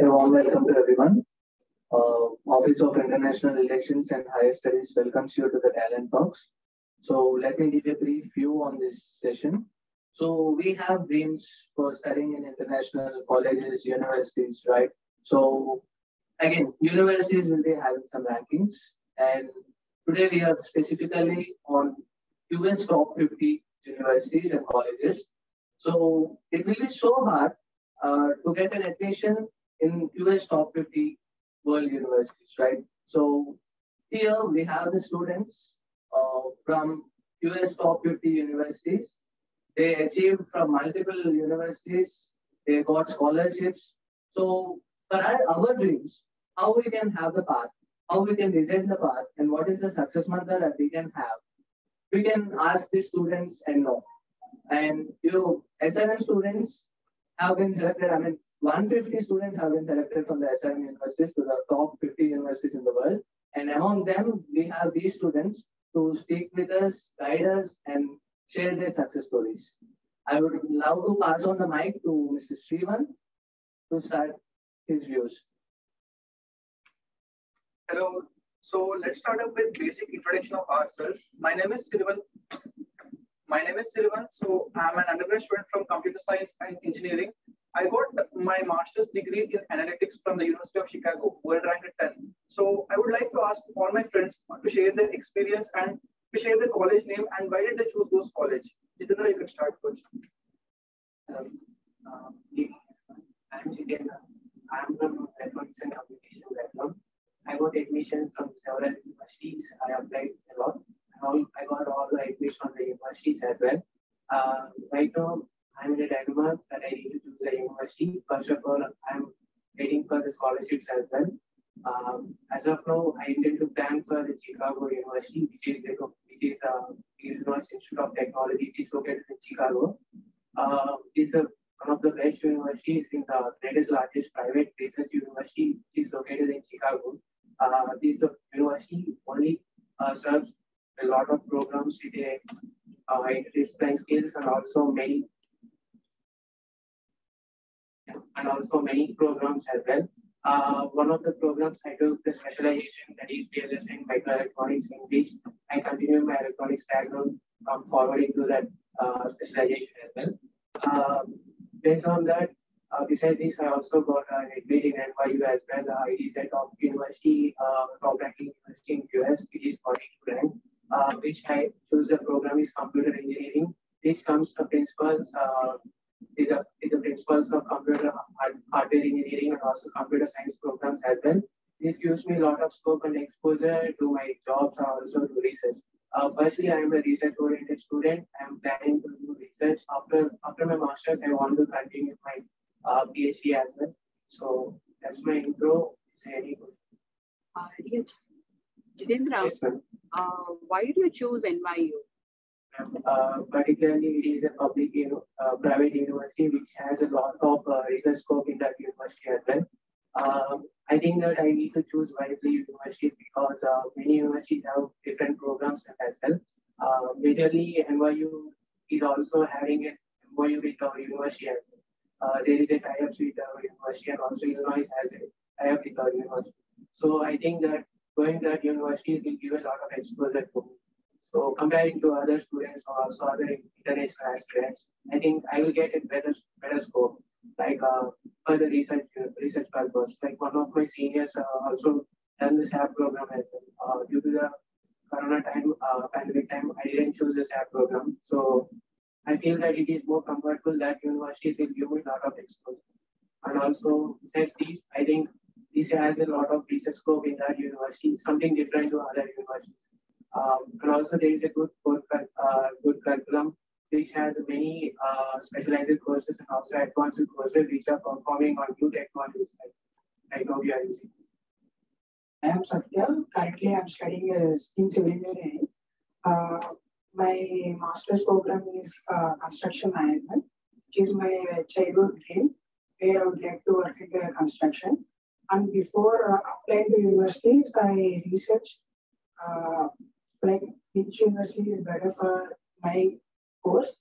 A warm welcome to everyone. Office of International Relations and Higher Studies welcomes you to the Talent Talks. So let me give a brief view on this session. So we have dreams for studying in international colleges, universities, right? So again, universities will be having some rankings, and today we are specifically on UN's top 50 universities and colleges. So it will be so hard to get an admission in US top 50 world universities, right? So here we have the students from US top 50 universities. They achieved from multiple universities. They got scholarships. So for our dreams, how we can have the path, how we can design the path, and what is the success mantra that we can have. We can ask the students and know. And SRM students have been selected. I mean, 150 students have been selected from the SRM universities to the top 50 universities in the world. And among them, we have these students to speak with us, guide us, and share their success stories. I would love to pass on the mic to Mr. Srivan to start his views. Hello. So let's start up with basic introduction of ourselves. My name is Srivan. So I'm an undergraduate student from Computer Science and Engineering. I got my master's degree in analytics from the University of Chicago, world ranked 10. So I would like to ask all my friends to share their experience and to share their college name and why did they choose those college. Jitendra, you can start first. I'm Jitendra. I'm from electronics and communication background. I got admission from several universities. I applied a lot. I got all the admission from the universities as well. Right now, I'm in a dilemma that I need to choose a university. First of all, I'm waiting for the scholarships as well. As of now, I intend to plan for the Chicago University, which is the Illinois Institute of Technology, which is located in Chicago. It's one of the best universities in the greatest, largest private business university, which is located in Chicago. This university only serves a lot of programs today. It displays skills and also many programs as well. One of the programs I took the specialization, that is BLS in microelectronics English. I continue my electronics background from forwarding to that specialization as well. Based on that, besides this, I also got an admit in NYU as well. It is a top university, top ranking university in US. It is 42 rank. Which I choose the program is computer engineering, which comes to principles with the principles of computer hardware engineering and also computer science programs as well. This gives me a lot of scope and exposure to my jobs and also to research. Firstly, I am a research-oriented student. I am planning to do research. After my master's, I want to continue my PhD as well. So that's my intro. Is there any question? Jitendra, yes, why did you choose NYU? Particularly, it is a public, private university which has a lot of research scope in that university as well. I think that I need to choose wisely universities because many universities have different programs as well. Majorly, NYU is also having an MOU with our university as well. There is a tie-up with our university and also Illinois has a tie-up with our university. So I think that going to that university will give a lot of exposure to me. So comparing to other students or also other international aspirants, I think I will get a better scope. Like for the research purpose. Like one of my seniors also done the SAP program as well. Due to the Corona time, pandemic time, I didn't choose the SAP program. So I feel that it is more comfortable that universities will give me a lot of exposure. And also, besides these, I think this has a lot of research scope in that university, something different to other universities. And also there is a good curriculum which has many specialized courses and also advanced courses which are performing on new technologies like now we are using. I am Satya. Currently, I am studying in civil engineering. My master's program is construction management, which is my childhood dream, where I would like to work in the construction. And before applying to universities, I researched like which university is better for my course.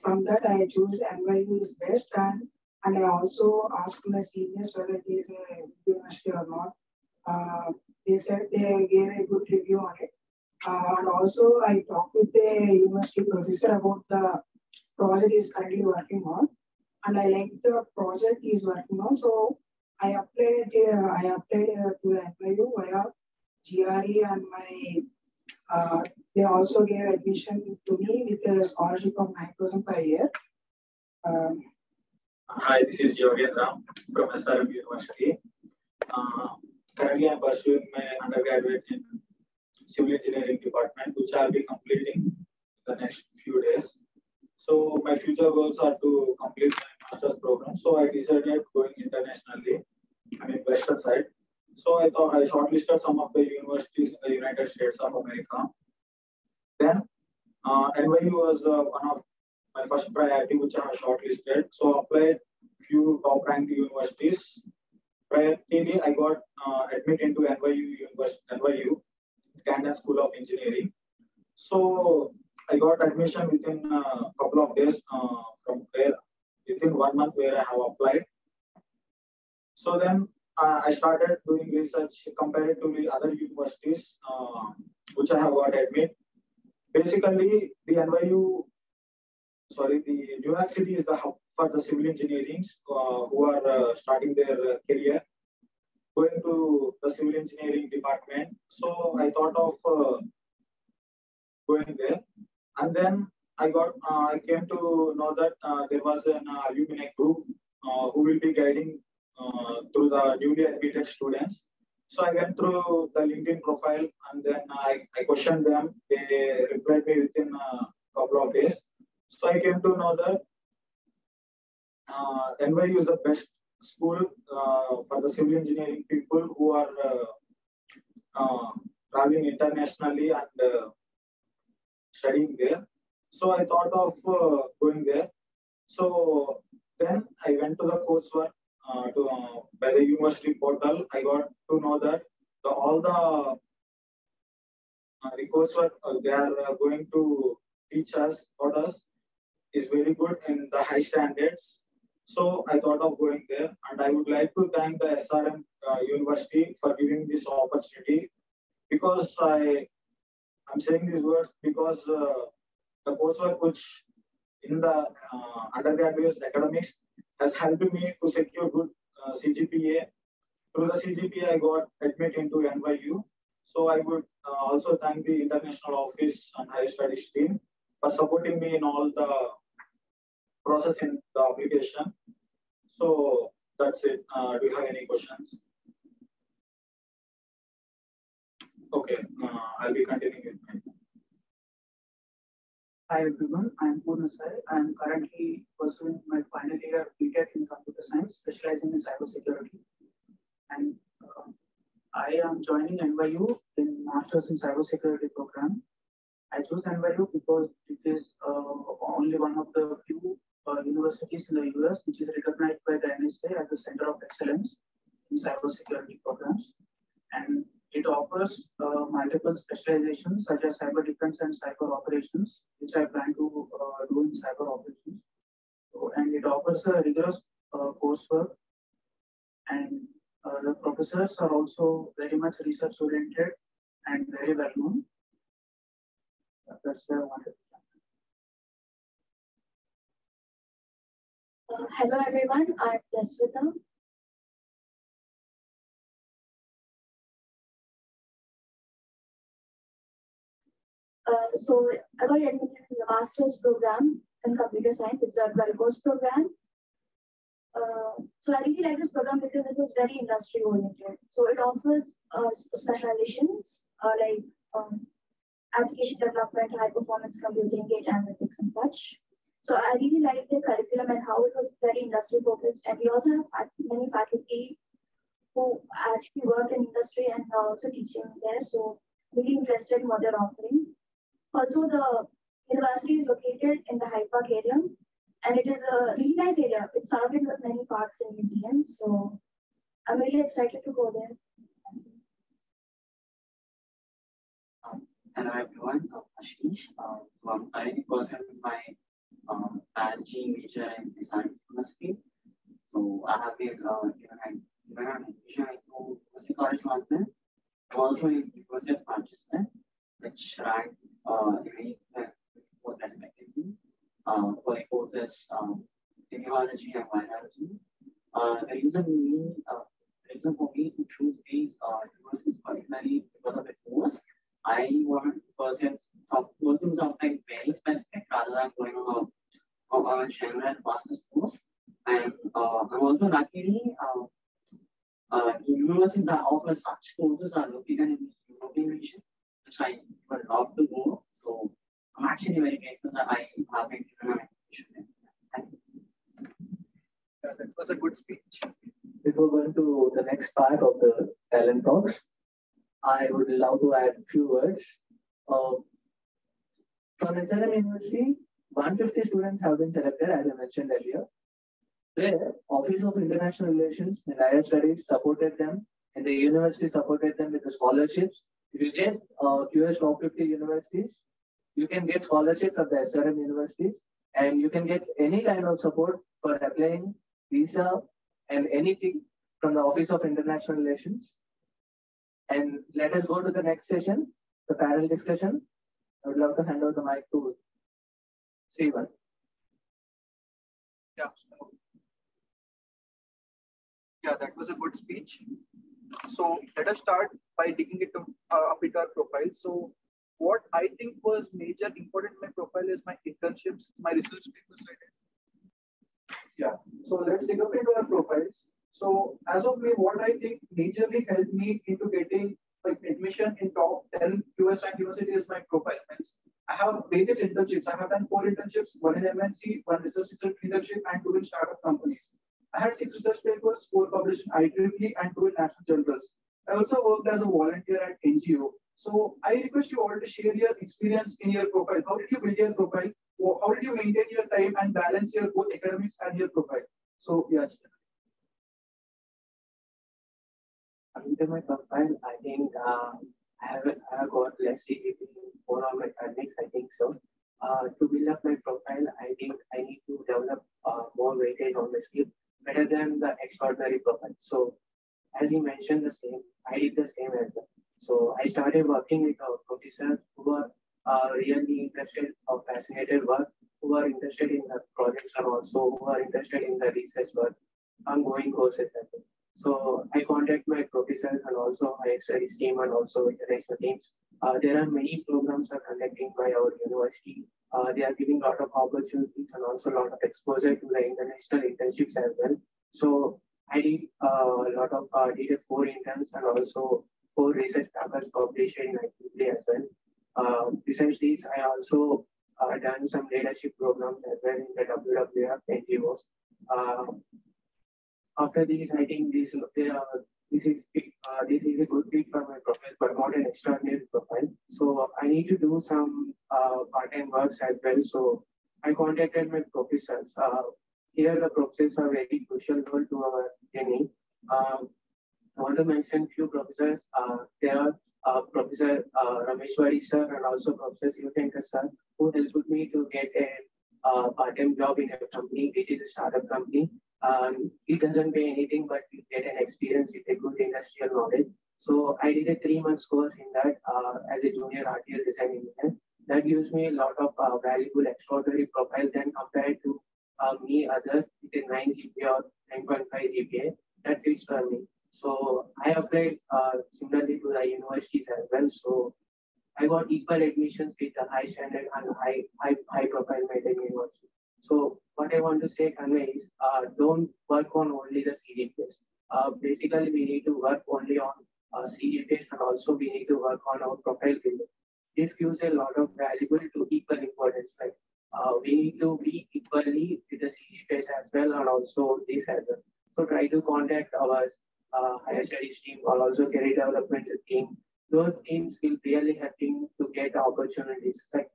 From that, I choose NYU is best, and And I also asked my seniors whether it is a university or not. They said they gave a good review on it. And also, I talked with the university professor about the project is currently working on, and I like the project he's working on. So I applied to the NYU via GRE, and they also gave admission to me with a scholarship of 9,000 per year. Um, Hi, this is Yogendra from SRM University. Currently, I'm pursuing my undergraduate in civil engineering department, which I'll be completing in the next few days. So my future goals are to complete my master's program. So I decided going internationally, I mean western side. So I thought I shortlisted some of the universities in the United States of America. Then NYU was one of my first priority, which I have shortlisted. So applied few top ranked universities. Priority, I got admitted into NYU, Camden School of Engineering. So I got admission within a couple of days from there, within 1 month where I have applied. So then I started doing research comparatively other universities which I have got admit. Basically, the New York City is the hub for the civil engineering who are starting their career, going to the civil engineering department. So I thought of going there, and then I came to know that there was an alumni group who will be guiding through the newly admitted students. So I went through the LinkedIn profile, and then I questioned them. They replied me within a couple of days. So I came to know that NYU is the best school for the civil engineering people who are traveling internationally and studying there. So I thought of going there. So then I went to the coursework by the university portal. I got to know that all the coursework they are going to teach us, taught us, is very good in the high standards. So I thought of going there, and I would like to thank the SRM University for giving this opportunity, because I'm saying these words because the coursework which in the undergraduate academics has helped me to secure good CGPA. Through the CGPA, I got admitted into NYU. So I would also thank the International Office and Higher Studies team for supporting me in all the process in the application. So that's it. Do you have any questions? Okay, I'll be continuing with my. Hi everyone, I'm Purna Sai. I'm currently pursuing my final year of BTech in computer science, specializing in cybersecurity. And I am joining NYU in Masters in Cybersecurity program. I chose NYU because it is only one of the few universities in the US which is recognized by the NSA as the Center of Excellence in cybersecurity programs. And it offers multiple specializations such as cyber defense and cyber operations, which I plan to do in cyber operations. So, and it offers a rigorous coursework, and the professors are also very much research oriented and very well known. That's what I wanted to hello everyone, I'm Yaswita. So I got admitted in the master's program in computer science. It's a 12-course program. So I really like this program because it was very industry oriented. So it offers specializations like application development, high performance computing, data analytics, and such. So I really like the curriculum and how it was very industry focused. And we also have many faculty who actually work in industry and are also teaching there. So really interested in what they're offering. Also, the university is located in the Hyde Park area, and it is a really nice area. It's surrounded with many parks and museums. So I'm really excited to go there. Hello everyone, I'm Ashish. I'm currently pursuing my PhD major in design chemistry. correspondent, also in university of Manchester, which ranked in for respectively for the courses immunology and biology. The reason for me to choose these universities particularly because of the course, I want to pursue something very specific rather than going on a general master's course. And I'm also luckily universities that offer such courses are located in the European region, which I would love to go. So I'm actually very grateful that I have been given an invitation. Thank you. That was a good speech. Before going to the next part of the talent talks, I would love to add a few words. From SRM University, 150 students have been selected, as I mentioned earlier. Where Office of International Relations and Higher Studies supported them, and the university supported them with the scholarships. If you get QS top 50 universities, you can get scholarships at the SRM universities, and you can get any kind of support for applying visa and anything from the Office of International Relations. And let us go to the next session, the panel discussion. I would love to hand over the mic to Steven. Yeah. Yeah, that was a good speech. So let us start by digging it up into our profile. So what I think was major important in my profile is my internships, my research papers I did. Yeah. So let's dig up into our profiles. So as of me, what I think majorly helped me into getting like admission in top 10 US rank university is my profile. Means I have various internships. I have done 4 internships, 1 in MNC, 1 research internship, and 2 in startup companies. I had 6 research papers, 4 published in IEEE and 2 in national journals. I also worked as a volunteer at NGO. So I request you all to share your experience in your profile. How did you build your profile? How did you maintain your time and balance your both academics and your profile? So yes. Into my profile, I think I have got less CGP more on my academics, I think so. To build up my profile, I think I need to develop more weightage on the skill better than the extraordinary profile. So as you mentioned the same, I did the same as well. So I started working with professors who were really interested or fascinated work, who are interested in the projects and also who are interested in the research work, ongoing courses as well. So I contact my professors and also higher studies team and also international teams. There are many programs are conducting by our university. They are giving a lot of opportunities and also a lot of exposure to the international internships as well. So I did a lot of did 4 interns and also 4 research papers published in IEEE as well. Besides these, I also done some leadership programs as well in the WWF NGOs. After these, I think this is a good fit for my profile, but not an extraordinary profile. So I need to do some part-time works as well. So I contacted my professors. Here the professors are very crucial role to our journey. I want to mention few professors. There are Professor Rameshwari sir and also Professor Yutenkar sir, who helped me to get a part-time job in a company, which is a startup company. It doesn't pay anything, but you get an experience with a good industrial knowledge. So I did a 3 months course in that as a junior RTL design engineer. That gives me a lot of valuable extraordinary profile then compared to me other with a 9 GPA or 9.5 GPA. That fits for me. So I applied similarly to the universities as well. So I got equal admissions with the high standard and high profile maintaining university. So what I want to say, Kanway, is don't work on only the CGPAs. Basically, we need to work only on CGPAs and also we need to work on our profile building. This gives a lot of valuable to equal importance. Like we need to be equally with the CGPAs as well and also this as well. So try to contact our higher studies team or also career development team. Those teams will really helping to get opportunities. Like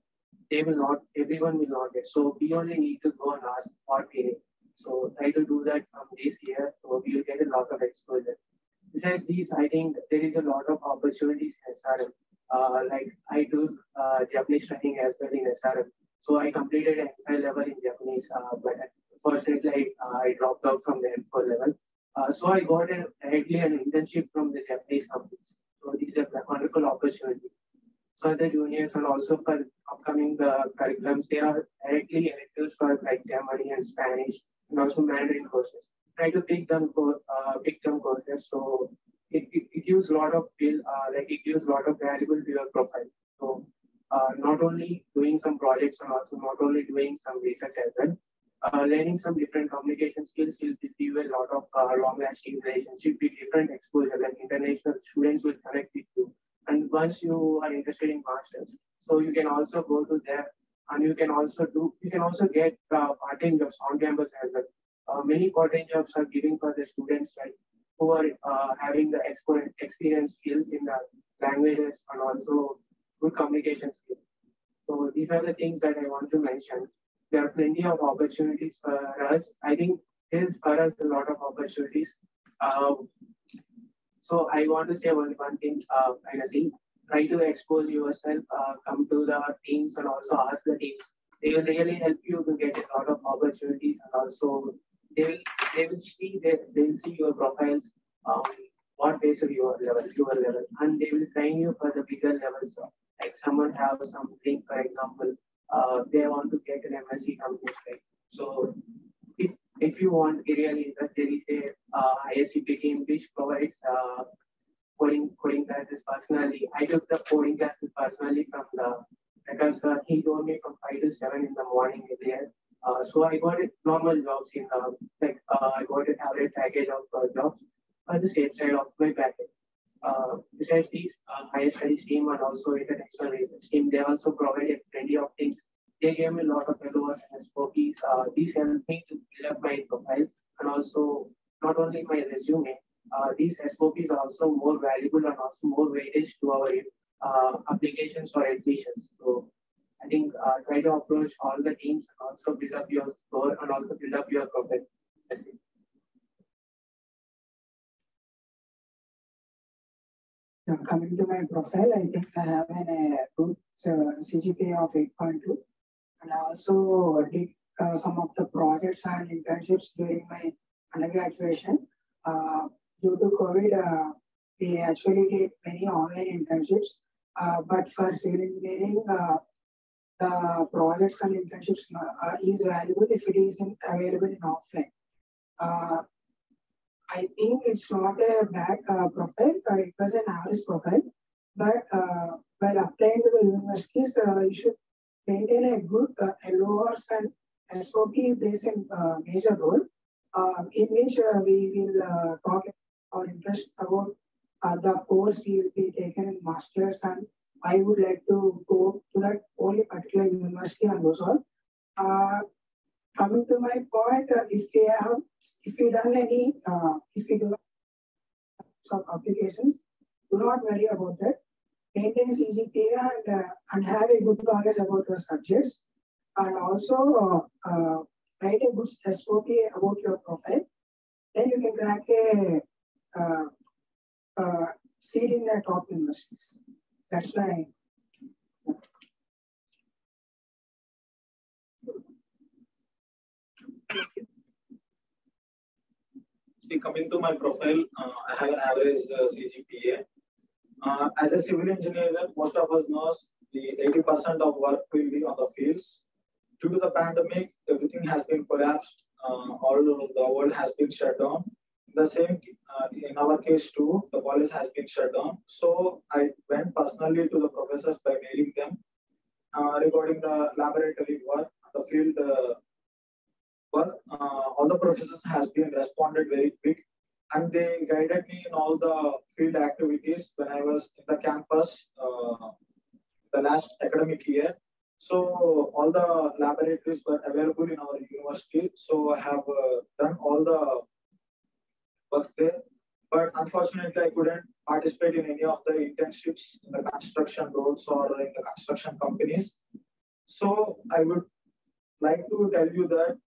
they will not, everyone will not get. So we only need to go and ask what we need. So try to do that from this year. So we will get a lot of exposure. Besides these, I think there is a lot of opportunities in SRM. Like I took Japanese training as well in SRM. So I completed an F5 level in Japanese, but unfortunately I dropped out from the F4 level. So I got directly an internship from the Japanese companies. So this is a wonderful opportunity. So the juniors and also for upcoming curriculums, there are directly electives for like Germany and Spanish and also Mandarin courses. Try to pick them courses. So it gives a lot of it gives a lot of valuable to your profile. So not only doing some projects and also not only doing some research as well, learning some different communication skills will give you a lot of long-lasting relationship with different exposure, like international students will connect with you. And once you are interested in masters, so you can also go to there, and you can also get part-time jobs on campus as well. Many part-time jobs are giving for the students like who are having the experience skills in the languages and also good communication skills. So these are the things that I want to mention. There are plenty of opportunities for us. I think there is for us a lot of opportunities. Uh, so I want to say one thing finally. Try to expose yourself, come to the teams and also ask the teams. They will really help you to get a lot of opportunities and also they will they will see your profiles, what based on your level, and they will train you for the bigger levels. Like someone have something, for example, they want to get an MSc company, right? So if you want really that there is a ISCP team which provides coding classes personally. I took the coding classes personally from the because he told me from 5 to 7 in the morning there. So I got it normal jobs in I got an average package of jobs on the safe side of my package. Besides these higher studies team and also international research team, they also provided plenty of things. They gave me a lot of LOS and SOPs. These helped me to build up my profile and also not only my resume. These SOPs are also more valuable and also more weightage to our applications or admissions. So I think try to approach all the teams and also build up your score and also build up your profile. That's it. Coming to my profile, I think I have a good CGPA of 8.2, and I also did some of the projects and internships during my undergraduation. Due to COVID, we actually did many online internships, but for civil engineering, the projects and internships is valuable if it is available in offline. I think it's not a bad profile, it was an average profile, but while applying to the universities, you should maintain a good LORs and SOP plays a major role, in which we will talk our interest about the course we will be taken in masters, and I would like to go to that only particular university and those all. Coming to my point, if we done any, if we do some applications, do not worry about that. Maintain CGPA and have a good knowledge about your subjects, and also write a good SOP about your profile. Then you can crack a seat in the top universities. That's why. See, coming to my profile, I have an average CGPA. As a civil engineer, most of us knows the 80% of work will be on the fields. Due to the pandemic, everything has been collapsed. All the world has been shut down. The same in our case too, the college has been shut down. So I went personally to the professors by mailing them regarding the laboratory work, the field work. All the professors has been responded very quick, and they guided me in all the field activities when I was in the campus the last academic year. So all the laboratories were available in our university. So I have done all the works there. But unfortunately, I couldn't participate in any of the internships in the construction roles or in the construction companies. So I would like to tell you that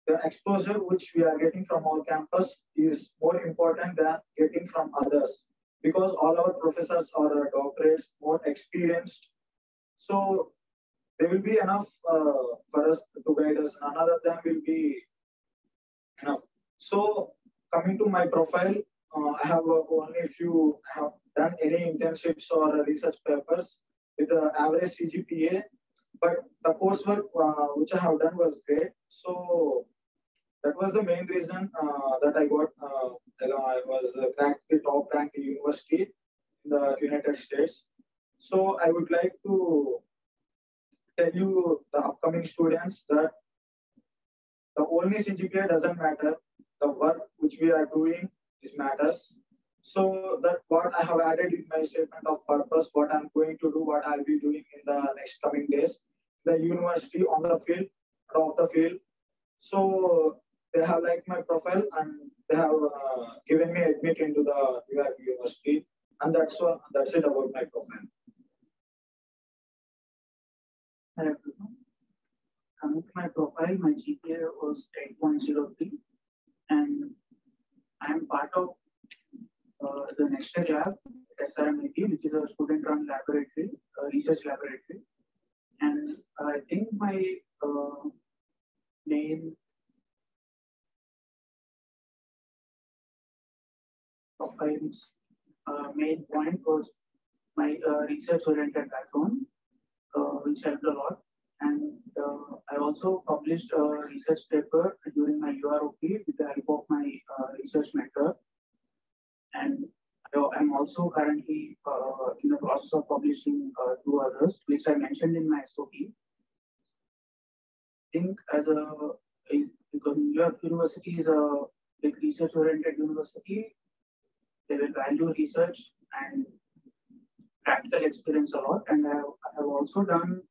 the exposure which we are getting from our campus is more important than getting from others, because all our professors are doctorates, more experienced. So there will be enough for us to guide us. None other than will be enough. So coming to my profile, I have only few have done any internships or research papers with an average CGPA, but the coursework which I have done was great. So that was the main reason that I got. I was ranked the top ranked university in the United States. So I would like to tell you the upcoming students that the only CGPA doesn't matter. The work which we are doing is matters. So that what I have added in my statement of purpose, what I'm going to do, what I'll be doing in the next coming days, the university on the field, off the field. So they have liked my profile and they have given me admit into the New York University, and that's it about my profile. Hello everyone. Coming to my profile, my GPA was 8.03, and I am part of the next year lab, SRMAT, which is a student-run laboratory, research laboratory. And I think my main profile's main point was my research-oriented background, which helped a lot. And I also published a research paper during my UROP with the help of my research mentor. And I'm also currently in the process of publishing 2 others, which I mentioned in my SOP. I think because New York University is a big research-oriented university, they will value research and practical experience a lot. And I have also done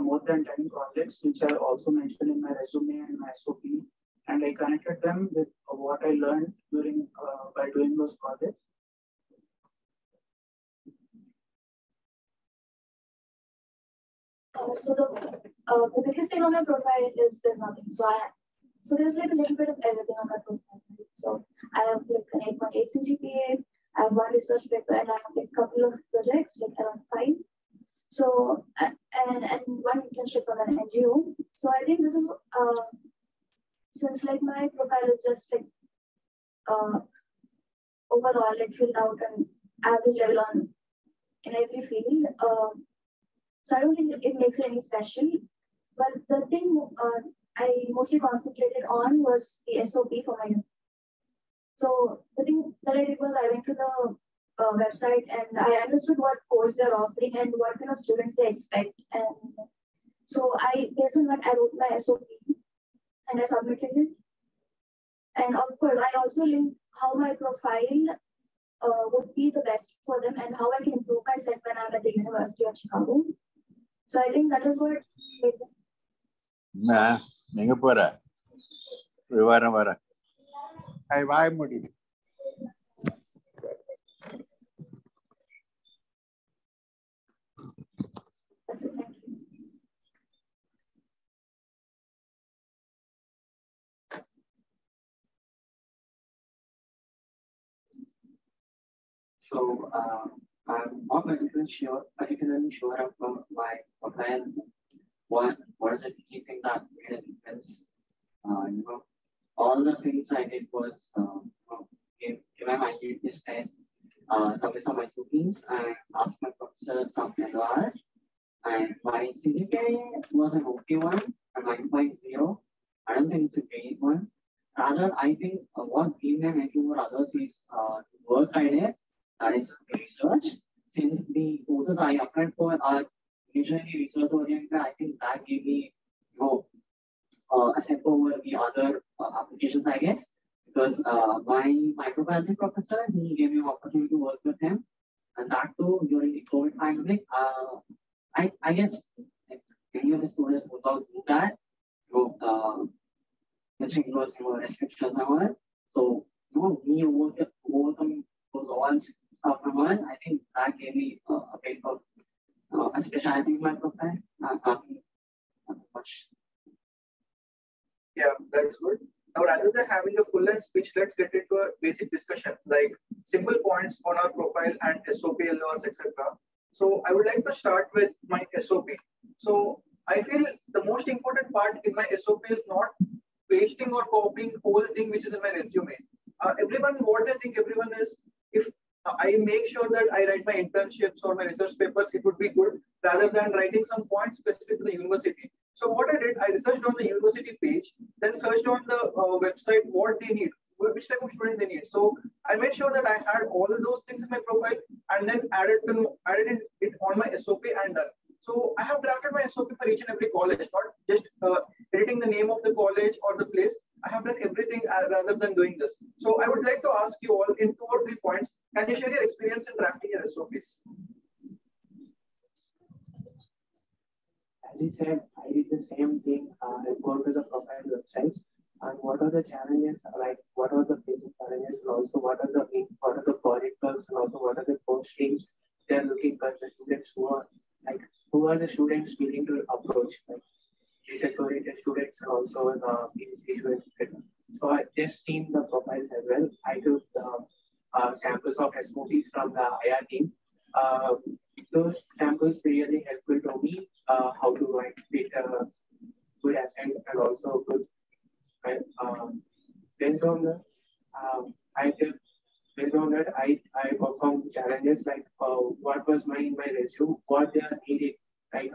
more than 10 projects, which I also mentioned in my resume and my SOP. And I connected them with what I learned during by doing those projects. So the biggest thing on my profile is there's nothing. So there's like a little bit of everything on my profile. Right? So I have like an 8.8 CGPA, I have 1 research paper, and I have like a couple of projects, like around 5. So and 1 internship from an NGO. So I think this is since like my profile is just like overall like filled out an average level on in every field. So I don't think it makes it any special. But the thing I mostly concentrated on was the SOP for my. So the thing that I did was I went to the website and I understood what course they're offering and what kind of students they expect. And so based on that, I wrote my SOP and I submitted it. And of course, I also linked how my profile would be the best for them and how I can improve my set when I'm at the University of Chicago. So I think that is what made them. Nah, நீங்க போற வரேன் வாய முடியும். So I'm not particularly sure about my profile. What is the key thing that made a difference? All the things I did was give my this test, submit some SOPs, and ask my professor some LRs. And my CGPA was an okay one, a 9.0. I don't think it's a great one. Rather, I think what gave me an edge over others is work I did, that is research. Since the courses I applied for are usually research oriented, I think that gave me a step over the other applications, I guess. Because my microbiology professor, he gave me an opportunity to work with him, and that too during the COVID pandemic. I guess many of the students would not do that. Which includes restrictions and all. So me overcome those all stuff and all. I think that gave me a bit of a specialty in my profile. Not much. Yeah, that's good. Now, rather than having a full-length speech, let's get into a basic discussion, like simple points on our profile and SOP, LORs, etc. So I would like to start with my SOP. So I feel the most important part in my SOP is not pasting or copying whole thing which is in my resume. Everyone, what they think everyone is, if I make sure that I write my internships or my research papers, it would be good rather than writing some points specific to the university. So what I did, I researched on the university page, then searched on the website what they need, which type of student they need. So I made sure that I had all of those things in my profile and then added it on my SOP and done. So I have drafted my SOP for each and every college, not just editing the name of the college or the place. I have done everything rather than doing this. So I would like to ask you all in 2 or 3 points, can you share your experience in drafting your SOPs? As you said, I did the same thing. I go to the profile websites and what are the challenges, like what are the basic challenges, and also what are the project goals, and also what are the course streams they are looking for the students who are the students willing to approach, like research-oriented students and also the PhD students. So I just seen the profiles as well. I took samples of SOPs from the IR team. Those samples really helpful to me how to write with good accent and also good. Based on the based on that, I performed challenges like what was my resume, what they are needed. Like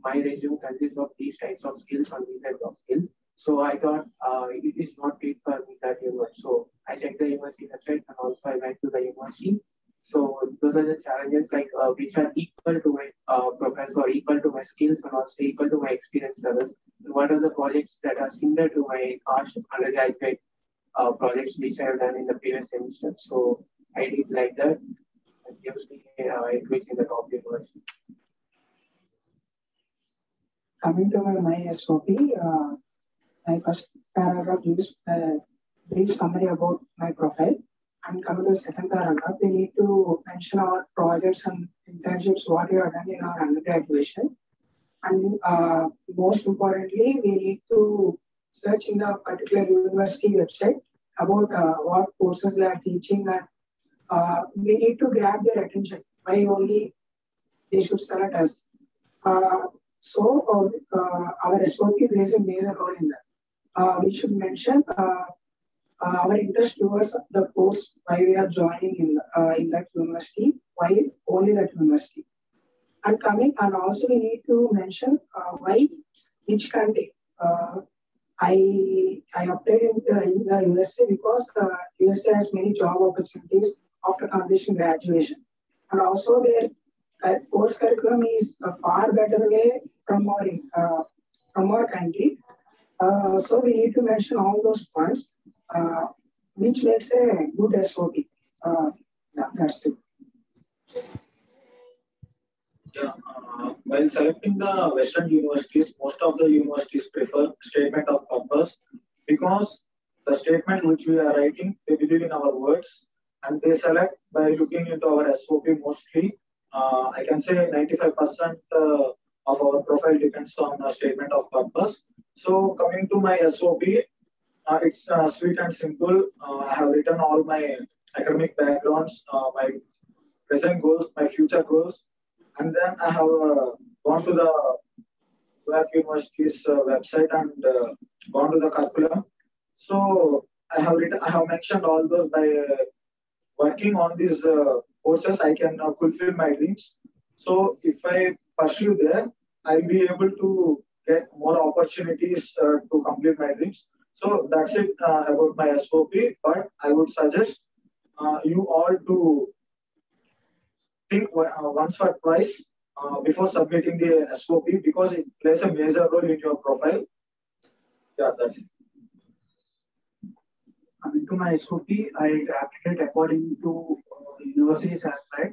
my resume consists of these types of skills and these types of skills. So I thought it is not fit for me that university. So I checked the university website and also I went to the university. So those are the challenges like which are equal to my profiles or equal to my skills and also equal to my experience levels. And what are the projects that are similar to my past undergraduate projects which I have done in the previous semester. So I did like that. It gives me a quiz in the top university. Coming to my SOP, my first paragraph gives a brief summary about my profile. And coming to the second paragraph, we need to mention our projects and internships, what we have done in our undergraduation. And most importantly, we need to search in the particular university website about what courses they are teaching, and we need to grab their attention. Why only they should select us. So our SOP plays a major role in that. We should mention our interest towards the course, why we are joining in that university, why only that university. And also we need to mention why which country. I applied in the USA because USA has many job opportunities after completion graduation, and also their course curriculum is a far better way from our country. So we need to mention all those points, which makes a good SOP. Yeah, that's it. Yeah, while selecting the Western universities, most of the universities prefer statement of purpose because the statement which we are writing, they believe in our words and they select by looking into our SOP mostly. I can say 95% of our profile depends on the statement of purpose. So coming to my SOP, it's sweet and simple. I have written all my academic backgrounds, my present goals, my future goals. And then I have gone to the WAC University's website and gone to the curriculum. So I have mentioned all those by working on these courses, I can fulfill my dreams. So if I pursue there, I'll be able to get more opportunities to complete my dreams. So that's it about my SOP. But I would suggest you all to think once or twice before submitting the SOP because it plays a major role in your profile. Yeah, that's it. Coming to my SOP, I drafted it according to universities as right.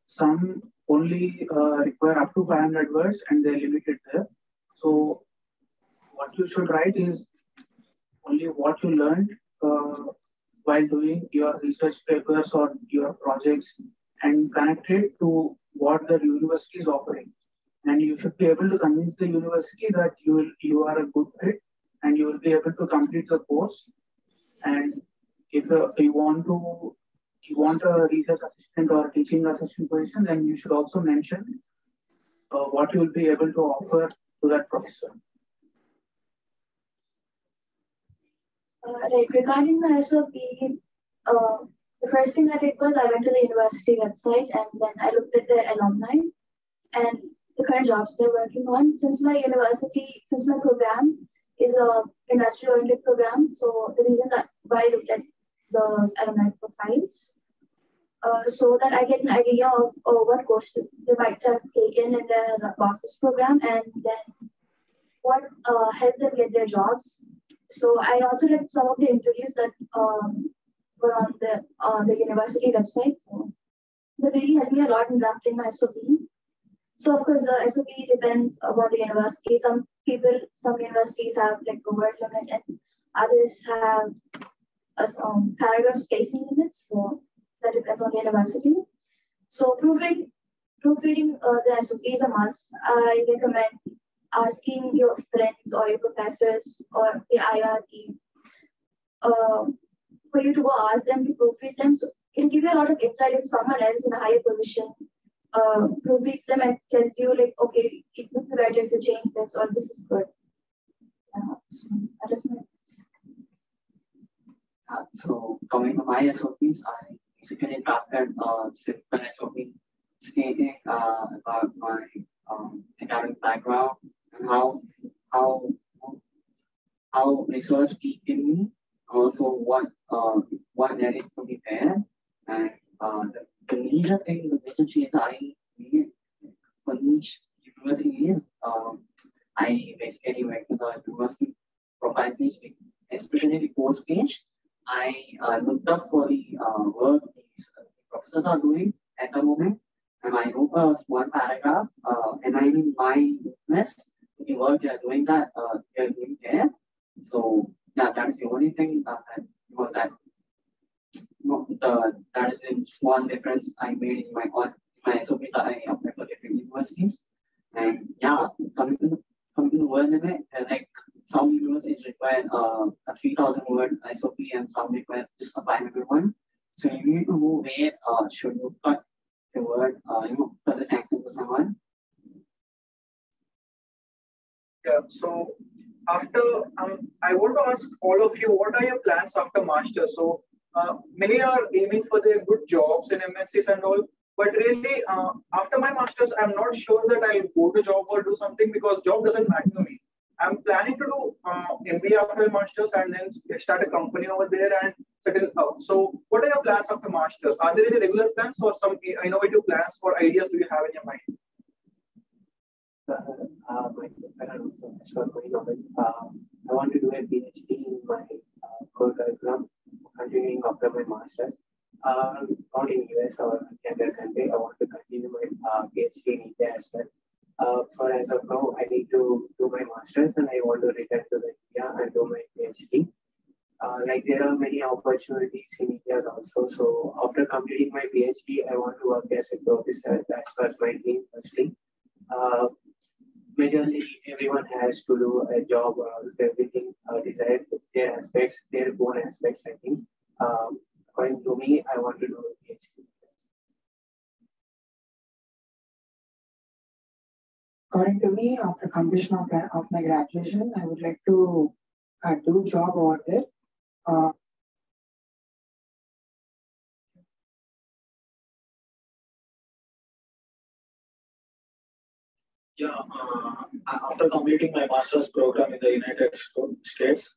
Some only require up to 500 words and they're limited there. So what you should write is only what you learned while doing your research papers or your projects and connect it to what the university is offering. And you should be able to convince the university that you are a good fit and you will be able to complete the course. And if you want a research assistant or a teaching assistant position, then you should also mention what you will be able to offer to that professor. Right. Regarding the SOP, the first thing I did was I went to the university website and then I looked at the alumni and the current jobs they're working on. Since my program is a industry-oriented program, so the reason that why I looked at the alumni profiles, so that I get an idea of what courses they might have taken in their master's program and then what helped them get their jobs. So I also read some of the interviews that were on the university website. So that really helped me a lot in drafting my SOP. So of course the SOP depends about the university. Some universities have like a word limit and others have paragraph spacing limits. So that depends on the university. So proofreading the SOP is a must. I recommend asking your friends or your professors or the IR team for you to go ask them to proofread them. So it can give you a lot of insight if someone else in a higher position proofreads them and tells you like, okay, it would be better if you change this or this is good. So that is my So coming to my SOPs, I basically drafted a simple SOP stating about my academic background and how research peaked in me, also what needed to be there, and the major change I made for each university is I basically went to the university profile page, especially the course page. I looked up for the work these professors are doing at the moment, and I wrote one paragraph aligning my interest with the work they are doing that they're doing there. So yeah, that's the only thing that that is the small difference I made in my SOP that I applied for different universities. And yeah, coming to the word limit, like some universities require a 3,000 word SOP and some require just a 500 one. So you need to know where should you cut the word, for the sentence to someone. Yeah. So after I want to ask all of you, what are your plans after master's? So many are aiming for their good jobs in MNCs and all, but really after my master's, I'm not sure that I'll go to job or do something because job doesn't matter to me. I'm planning to do MBA after my master's and then start a company over there and settle out. So what are your plans after master's? Are there any regular plans or some innovative plans or ideas do you have in your mind? I want to do a PhD in my core curriculum, continuing after my master's. Not in US or Canada country. I want to continue my PhD in India as well. For as of now, I need to do my master's and I want to return to India and do my PhD. Like there are many opportunities in India also. So after completing my PhD, I want to work as a professor. That's what my dream firstly. Majorly, everyone has to do a job or everything desired their aspects, their own aspects, I think. According to me, I want to do a PhD. According to me, after completion of my graduation, I would like to do job over there. After completing my master's program in the United States,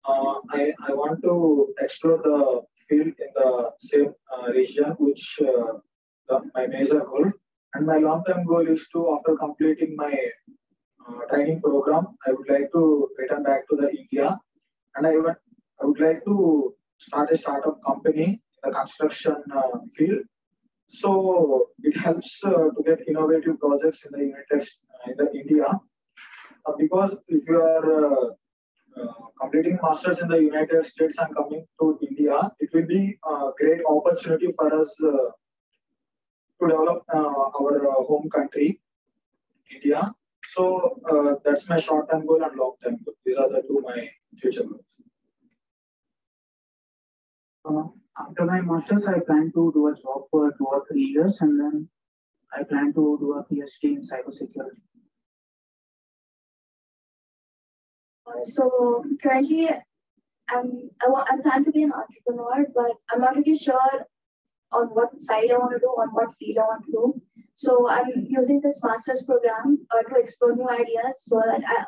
I want to explore the field in the same region, which my major goal. And my long-term goal is to, after completing my training program, I would like to return back to the India, and I would like to start a startup company in the construction field. So it helps to get innovative projects in the India, because if you are completing masters in the United States and coming to India, it will be a great opportunity for us to develop our home country, India. So that's my short-term goal and long-term goal. These are the two my future goals. After my master's, I plan to do a job for 2 or 3 years, and then I plan to do a PhD in cybersecurity. So currently, I'm planning to be an entrepreneur. entrepreneur, but I'm not really sure on what side I want to do, on what field I want to do. So I'm using this master's program to explore new ideas. So that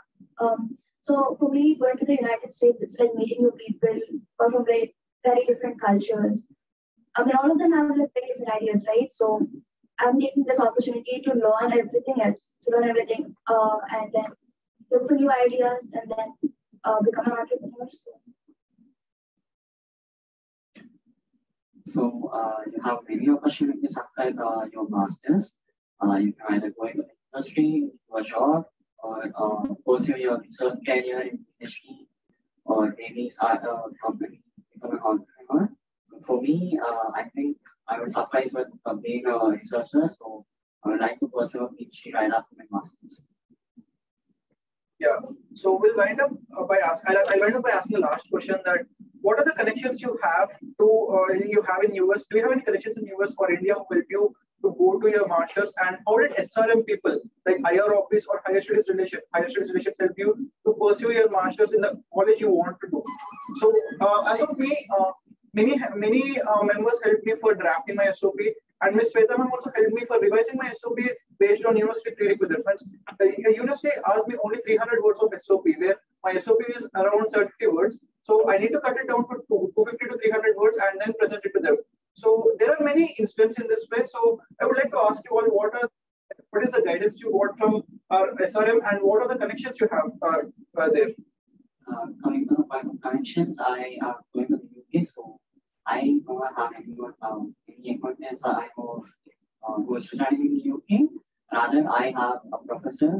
so for me, going to the United States, it's like meeting new people from very different cultures. I mean, all of them have like very different ideas, right? So I'm taking this opportunity to learn everything else, and then look for new ideas, and then become an entrepreneur. So you have many opportunities after your masters. You can either go into the industry, do a job, or pursue your research career in PhD, or maybe start a company, become an entrepreneur. For me, I think I was surprised with being a researcher, so I would like to pursue a PhD right after my masters. Yeah. So we'll wind up by asking. I'll wind up by asking the last question: that what are the connections you have in US? Do you have any connections in US or India who help you to go to your masters? And how did SRM people like IR office or higher studies relations help you to pursue your masters in the college you want to do? So as of me, many members helped me for drafting my SOP, and Ms. Sweta also helped me for revising my SOP based on university prerequisites. A university asked me only 300 words of SOP, where my SOP is around 70 words. So I need to cut it down to 250 to 300 words and then present it to them. So there are many instances in this way. So I would like to ask you all, what is the guidance you got from our SRM, and what are the connections you have there? Coming to the point of connections, I am going to the UK, so I don't have any acquaintance I know of who is residing in the UK. Rather, I have a professor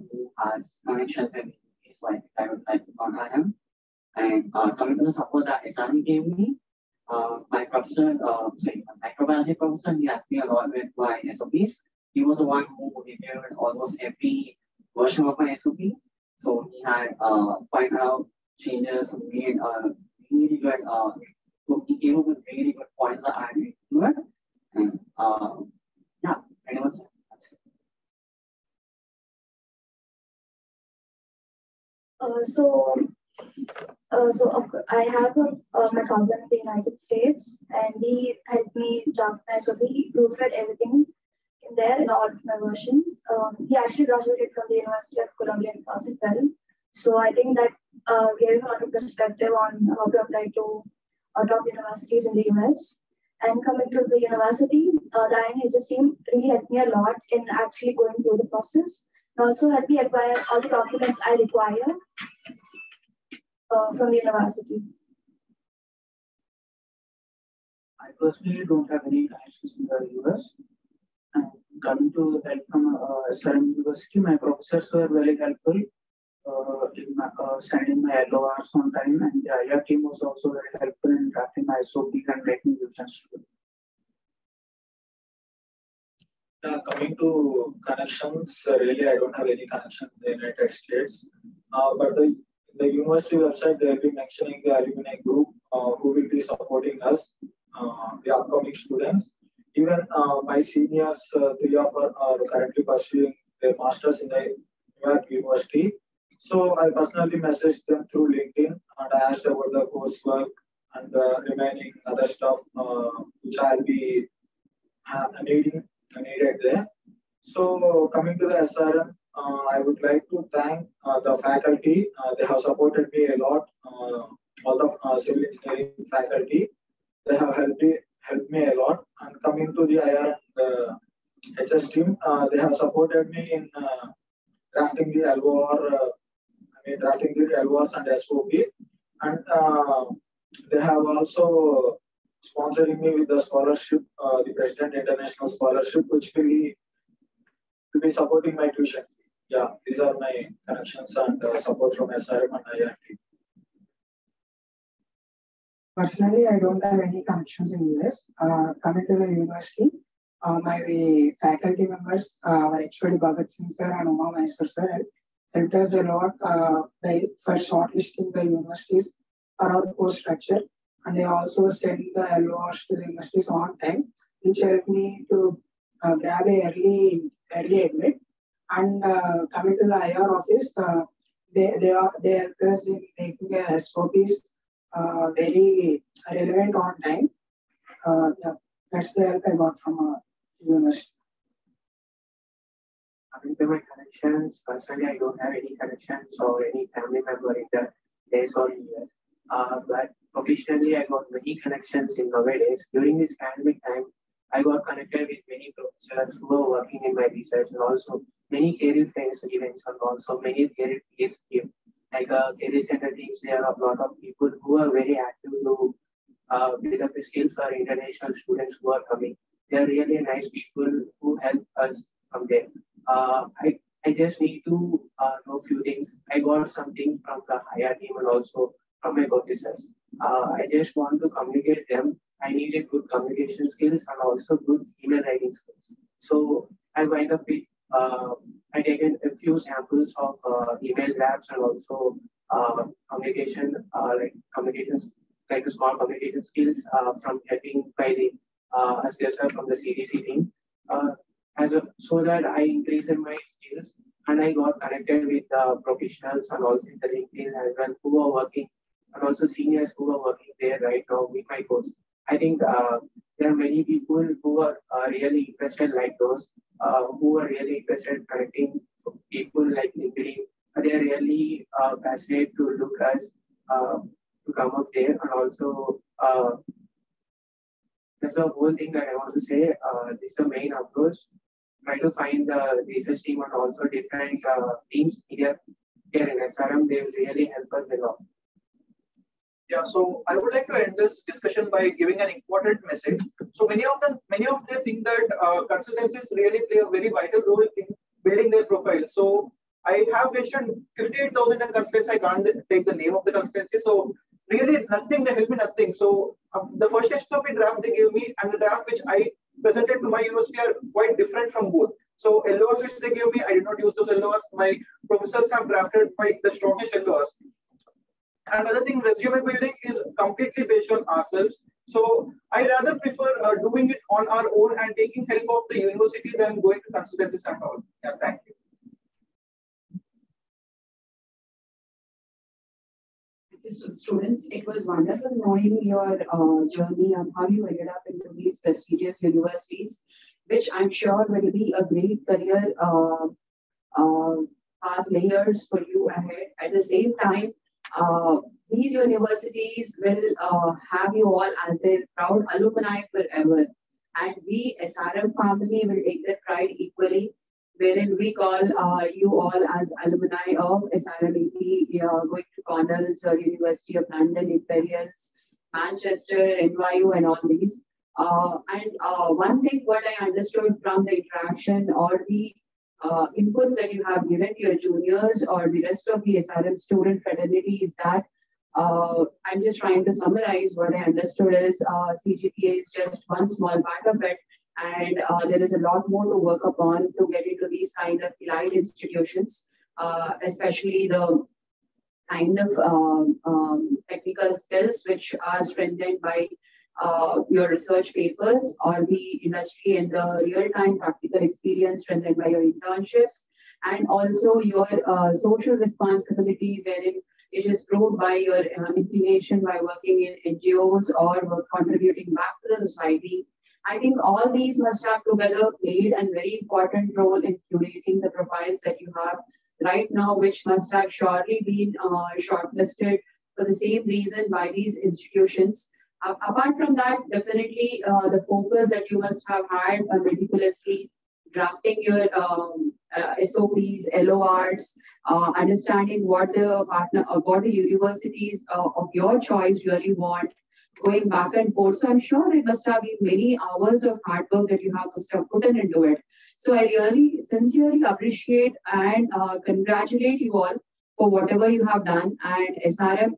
who has connections in the UK, so I would like to contact him. And coming to the support that SRM gave me, my professor, my microbiology professor, he helped me a lot with my SOPs. He was the one who reviewed almost every version of my SOP. So he had pointed out changes, made really good. So he came up with really good points that I agreed to it. And yeah, pretty much that's it. So I have my cousin in the United States, and he helped me draft my SOP. He proofread everything in there in all of my versions. He actually graduated from the University of Columbia in 2012. So I think that gave him a lot of perspective on how to apply to top universities in the US. And coming to the university, the INHS team really helped me a lot in actually going through the process, and also helped me acquire all the documents I require from the university. I personally don't have any connections in the US. And coming to help from SRM University, my professors were very helpful in sending my LORs on time, and the IR team was also very helpful in drafting my SOPs and making revisions. Coming to connections, really I don't have any connection in the United States. But the university website, they will be mentioning the alumni group who will be supporting us, the upcoming students. Even my seniors, 3 of them are currently pursuing their masters in the New York University. So I personally messaged them through LinkedIn, and I asked about the coursework and remaining other stuff which I'll be needed there. So coming to the SRM, I would like to thank the faculty. They have supported me a lot. All the civil engineering faculty, they have helped me a lot. And coming to the IR and HS team, they have supported me in drafting the LOR. Drafting the LORs and SOP, and they have also sponsoring me with the scholarship, the President International Scholarship, which will be supporting my tuition. Yeah, these are my connections and support from SRM and IRT. Personally, I don't have any connections in US. Coming to the university, my faculty members, our HOD Bhagat Singh sir and Uma Maheshwar sir, helped us a lot for shortlisting the universities around course structure, and they also send the LOs to the universities on time, which helped me to grab a early admit. And coming to the IR office, they helped us in making SOPs very relevant on time. Yeah, that's the help I got from university. Coming to my connections, personally, I don't have any connections or any family member in the days or years. But professionally, I got many connections in nowadays. During this pandemic time, I got connected with many professors who are working in my research and also many career fairs events and also many career peers here. Like career center teams, there are a lot of people who are very active to build up the skills for international students who are coming. They are really nice people who help us from there. I just need to know few things. I got something from the higher team and also from my officers. I just want to communicate them. I needed good communication skills and also good email writing skills. So I wind up with I taken a few samples of email drafts and also communication like communications like small communication skills from helping by the assessor from the CDC team. So that I increased in my skills and I got connected with professionals and also in the LinkedIn as well who are working and also seniors who are working there right now with my course. I think there are many people who are really interested like those who are really interested in connecting people like LinkedIn. They are really passionate to look us to come up there and also that's the whole thing that I want to say. This is the main approach. Try to find the research team and also different teams here in SRM. They will really help us a lot. Yeah, so I would like to end this discussion by giving an important message. So many of them think that consultancies really play a very vital role in building their profile. So I have mentioned 58,000 consultants. I can't take the name of the consultancy. So really nothing, they help me nothing. So the first HOP draft they gave me and the draft which I presented to my university are quite different from both. So LORs which they gave me, I did not use those LORs. My professors have drafted by the strongest LORs. Another thing, resume building is completely based on ourselves. So I rather prefer doing it on our own and taking help of the university than going to consultancies and all. Yeah, thank you. So, students, it was wonderful knowing your journey and how you ended up into these prestigious universities, which I'm sure will be a great career path layers for you ahead. At the same time, these universities will have you all as their proud alumni forever. And we, SRM family, will take that pride equally, wherein we call you all as alumni of SRM-AP, going to Cornell's or University of London, Imperials, Manchester, NYU, and all these. One thing what I understood from the interaction or the inputs that you have given to your juniors or the rest of the SRM student fraternity is that I'm just trying to summarize what I understood is CGPA is just one small part of it. And there is a lot more to work upon to get into these kind of elite institutions, especially the kind of technical skills which are strengthened by your research papers or the industry and the real-time practical experience strengthened by your internships, and also your social responsibility wherein it is proved by your inclination by working in NGOs or contributing back to the society. I think all these must have together played a very important role in curating the profiles that you have right now, which must have surely been shortlisted for the same reason by these institutions. Apart from that, definitely the focus that you must have had meticulously drafting your SOPs, LORs, understanding what the partner, what the universities of your choice really want, going back and forth. So I'm sure there must have been many hours of hard work that you must have put into it. So I really sincerely appreciate and congratulate you all for whatever you have done. And SRM,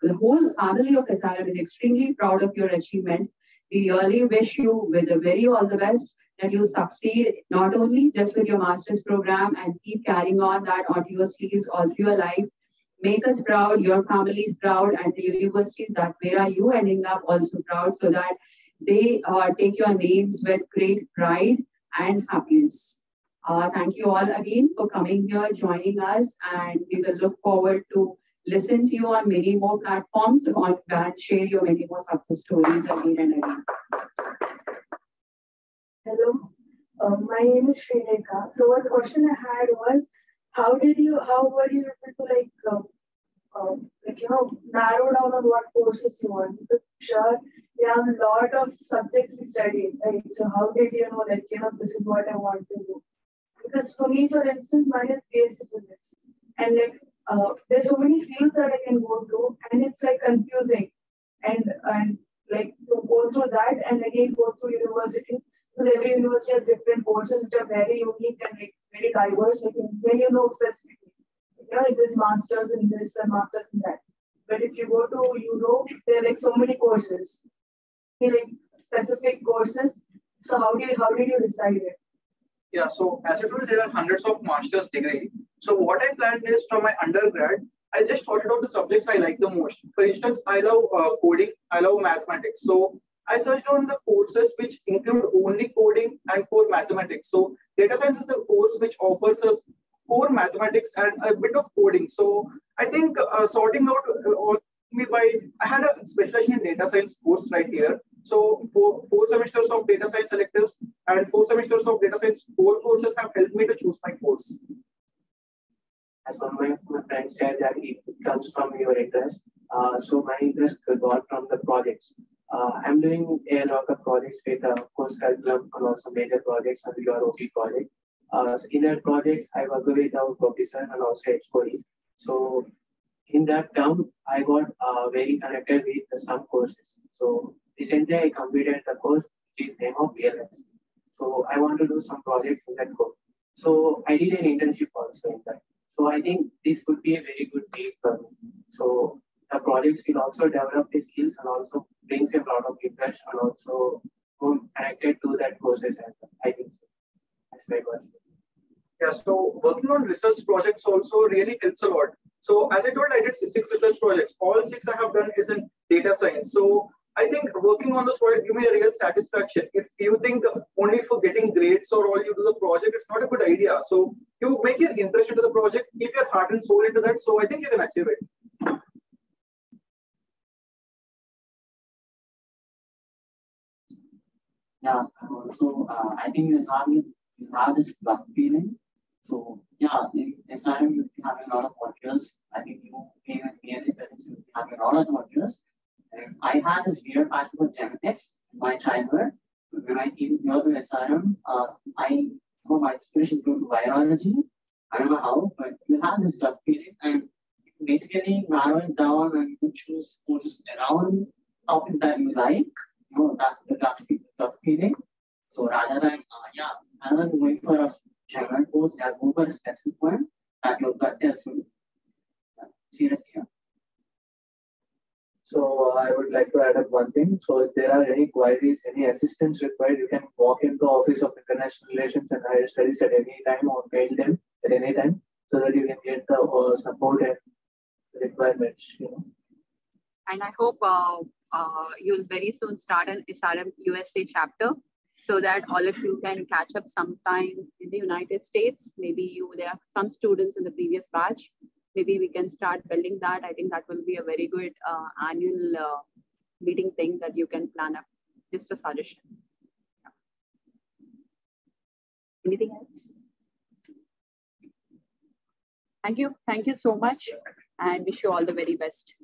the whole family of SRM is extremely proud of your achievement. We really wish you with the very all the best that you succeed not only just with your master's program and keep carrying on that onto your sleeves all through your life. Make us proud, your families proud, and the universities that where are you ending up also proud, so that they take your names with great pride and happiness. Thank you all again for coming here, joining us, and we will look forward to listen to you on many more platforms, on that, share your many more success stories again and again. Hello, my name is Srineka. So one question I had was, how were you able to narrow down on what courses you want? Because sure, we have a lot of subjects we studied, right? So how did you know this is what I want to do? Because for me, for instance, mine is basic physics. And there's so many fields that I can go to, and it's confusing. And to go through that and again go through universities, because every university has different courses which are very unique and very diverse. When you know specifically, there's masters in this and masters in that. But if you go to Europe, there are so many courses, specific courses. So how did you decide it? Yeah, so as I told you, there are hundreds of master's degree. So what I planned is from my undergrad, I just sorted out the subjects I like the most. For instance, I love coding, I love mathematics. So I searched on the courses which include only coding and core mathematics. So data science is the course which offers us core mathematics and a bit of coding. So I think sorting out I had a specialization in data science course right here. So four semesters of data science electives and 4 semesters of data science core courses have helped me to choose my course. As one of my friends said that it comes from your interest. So my interest got from the projects. I'm doing a lot of projects with course curriculum and also major projects and your OP project. So in that projects, I work with our professor and also HOD. So in that term, I got very connected with some courses. So recently, I completed the course, which is name of BLS. So I want to do some projects in that course. So I did an internship also in that. So I think this could be a very good field for me. So the projects will also develop the skills and also brings a lot of interest and also connected to that courses as well. I think so. That's my question. Yeah, so working on research projects also really helps a lot. So as I told, I did 6 research projects. All 6 I have done is in data science. So I think working on this project give me a real satisfaction. If you think only for getting grades or all you do the project, it's not a good idea. So you make your interest into the project, keep your heart and soul into that. So I think you can achieve it. Yeah, also I think you have this gut feeling. So yeah, in SRM you'll be having a lot of modules. I think you being in BSc physics you'll be having a lot of modules. And I had this weird passion for genetics in my childhood. When I came here to SRM, my inspiration grew to biology. I don't know how, but you have this gut feeling and basically narrow it down and you choose courses around topic that you like. That the gut feeling. So rather than going for a general course, go for a specific one that your gut tells you. Seriously. Yeah. So I would like to add up one thing. So if there are any queries, any assistance required, you can walk into Office of International Relations and Higher Studies at any time or mail them at any time so that you can get the support and requirements. And I hope you'll very soon start an SRM USA chapter so that all of you can catch up sometime in the United States. Maybe there are some students in the previous batch. Maybe we can start building that. I think that will be a very good annual meeting thing that you can plan up. Just a suggestion. Yeah. Anything else? Thank you. Thank you so much and wish you all the very best.